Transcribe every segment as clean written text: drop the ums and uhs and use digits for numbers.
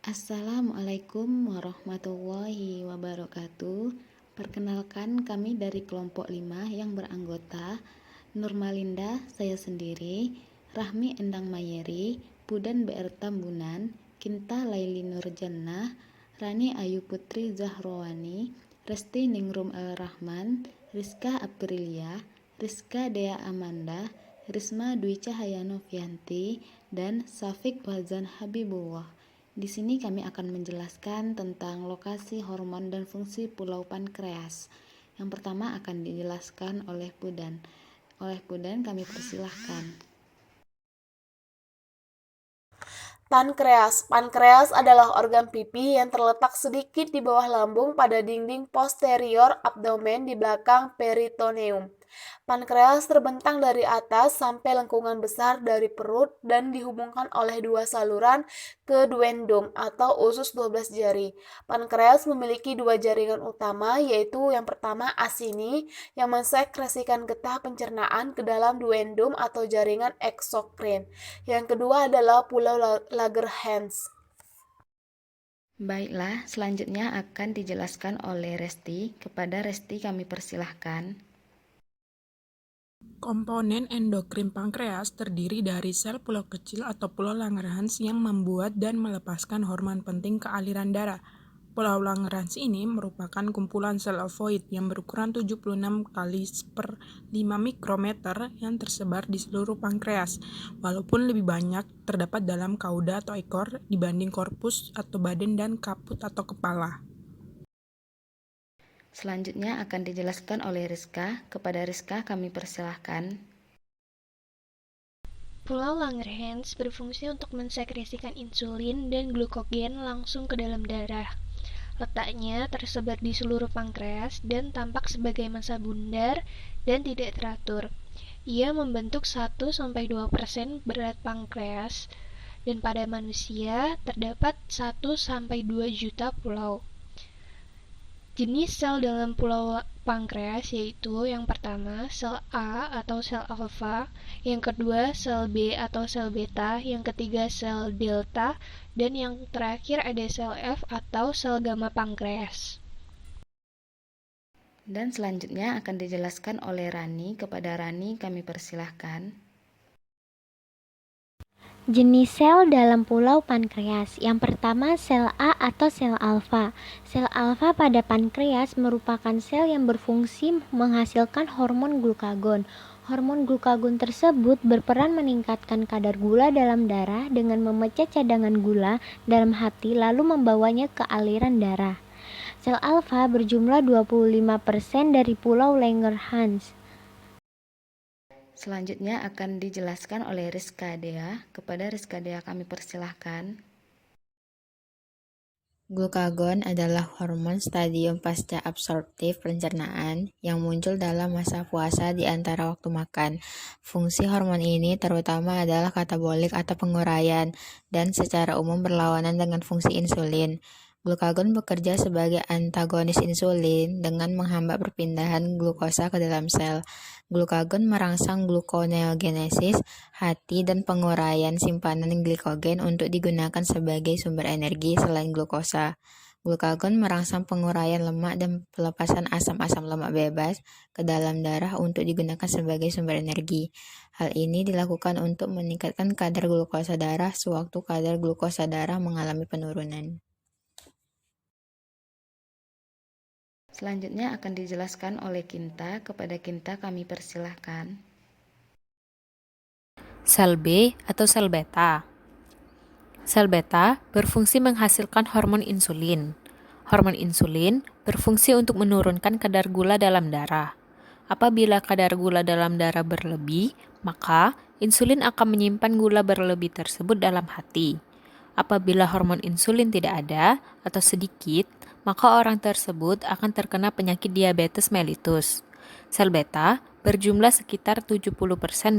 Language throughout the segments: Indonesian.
Assalamualaikum warahmatullahi wabarakatuh. Perkenalkan, kami dari kelompok 5 yang beranggota Nurmalinda, saya sendiri, Rahmi Endang Mayeri, Pudan BR Tambunan, Kinta Laili Nurjannah, Rani Ayu Putri Zahrawani, Resti Ningrum El Rahman, Rizka Aprilia, Rizka Dea Amanda, Risma Dwi Cahaya Novianti, dan Safik Wazan Habibullah. Di sini kami akan menjelaskan tentang lokasi, hormon, dan fungsi pulau pankreas. Yang pertama akan dijelaskan oleh Pudan. Kami persilahkan. Pankreas. Pankreas adalah organ pipi yang terletak sedikit di bawah lambung pada dinding posterior abdomen di belakang peritoneum. Pankreas terbentang dari atas sampai lengkungan besar dari perut dan dihubungkan oleh dua saluran ke duodenum atau usus 12 jari. Pankreas memiliki dua jaringan utama, yaitu yang pertama asini yang mensekresikan getah pencernaan ke dalam duodenum atau jaringan eksokrin. Yang kedua adalah Pulau Langerhans. Baiklah, selanjutnya akan dijelaskan oleh Resti. Kepada Resti kami persilahkan. Komponen endokrin pankreas terdiri dari sel pulau kecil atau pulau Langerhans yang membuat dan melepaskan hormon penting ke aliran darah. Pulau Langerhans ini merupakan kumpulan sel ovoid yang berukuran 76 kali per 5 mikrometer yang tersebar di seluruh pankreas, walaupun lebih banyak terdapat dalam kauda atau ekor dibanding korpus atau badan dan kaput atau kepala. Selanjutnya akan dijelaskan oleh Rizka. Kepada Rizka kami persilahkan. Pulau Langerhans berfungsi untuk mensekresikan insulin dan glukogen langsung ke dalam darah. Letaknya tersebar di seluruh pankreas dan tampak sebagai massa bundar dan tidak teratur. Ia membentuk 1-2% berat pankreas dan pada manusia terdapat 1-2 juta pulau. Jenis sel dalam pulau pankreas yaitu yang pertama sel A atau sel alfa, yang kedua sel B atau sel beta, yang ketiga sel delta, dan yang terakhir ada sel F atau sel gamma pankreas. Dan selanjutnya akan dijelaskan oleh Rani. Kepada Rani kami persilahkan. Jenis sel dalam pulau pankreas. Yang pertama sel A atau sel alfa. Sel alfa pada pankreas merupakan sel yang berfungsi menghasilkan hormon glukagon. Hormon glukagon tersebut berperan meningkatkan kadar gula dalam darah dengan memecah cadangan gula dalam hati lalu membawanya ke aliran darah. Sel alfa berjumlah 25% dari pulau Langerhans. Selanjutnya akan dijelaskan oleh Rizka Dea. Kepada Rizka Dea kami persilahkan. Glukagon adalah hormon stadium pasca absorptif pencernaan yang muncul dalam masa puasa di antara waktu makan. Fungsi hormon ini terutama adalah katabolik atau penguraian dan secara umum berlawanan dengan fungsi insulin. Glukagon bekerja sebagai antagonis insulin dengan menghambat perpindahan glukosa ke dalam sel. Glukagon merangsang gluconeogenesis hati dan penguraian simpanan glikogen untuk digunakan sebagai sumber energi selain glukosa. Glukagon merangsang penguraian lemak dan pelepasan asam-asam lemak bebas ke dalam darah untuk digunakan sebagai sumber energi. Hal ini dilakukan untuk meningkatkan kadar glukosa darah sewaktu kadar glukosa darah mengalami penurunan. Selanjutnya akan dijelaskan oleh Kinta. Kepada Kinta kami persilahkan. Sel B atau sel beta. Sel beta berfungsi menghasilkan hormon insulin. Hormon insulin berfungsi untuk menurunkan kadar gula dalam darah. Apabila kadar gula dalam darah berlebih, maka insulin akan menyimpan gula berlebih tersebut dalam hati. Apabila hormon insulin tidak ada atau sedikit, maka orang tersebut akan terkena penyakit diabetes mellitus. Sel beta berjumlah sekitar 70%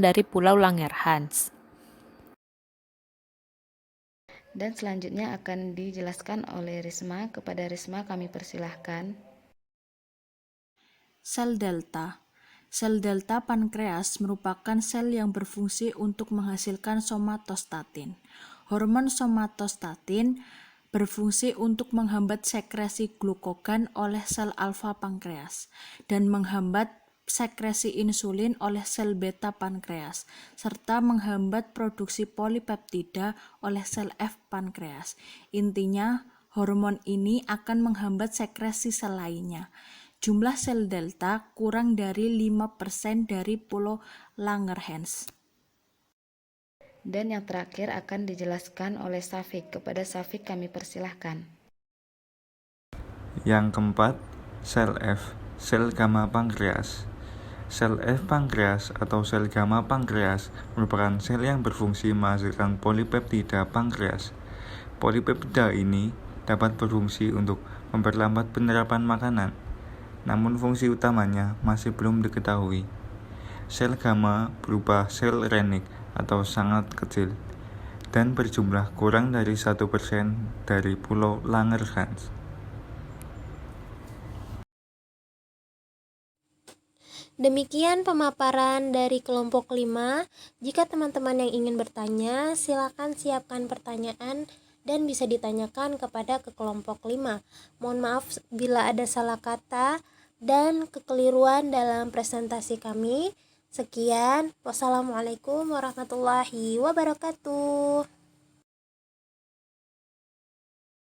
dari pulau Langerhans. Dan selanjutnya akan dijelaskan oleh Risma. Kepada Risma kami persilahkan. Sel delta. Sel delta pankreas merupakan sel yang berfungsi untuk menghasilkan somatostatin. Hormon somatostatin berfungsi untuk menghambat sekresi glukogan oleh sel alfa pankreas dan menghambat sekresi insulin oleh sel beta pankreas, serta menghambat produksi polipeptida oleh sel F pankreas. Intinya, hormon ini akan menghambat sekresi sel lainnya. Jumlah sel delta kurang dari 5% dari pulau Langerhans. Dan yang terakhir akan dijelaskan oleh Safik. Kepada Safik kami persilahkan. Yang keempat, sel F, sel gamma pankreas. Sel F pankreas atau sel gamma pankreas merupakan sel yang berfungsi menghasilkan polipeptida pankreas. Polipeptida ini dapat berfungsi untuk memperlambat penyerapan makanan, namun fungsi utamanya masih belum diketahui. Sel gamma berupa sel renik atau sangat kecil dan berjumlah kurang dari 1% dari pulau Langerhans. Demikian pemaparan dari kelompok 5. Jika teman-teman yang ingin bertanya, silakan siapkan pertanyaan dan bisa ditanyakan kepada kelompok 5. Mohon maaf bila ada salah kata dan kekeliruan dalam presentasi kami. Sekian, wassalamualaikum warahmatullahi wabarakatuh.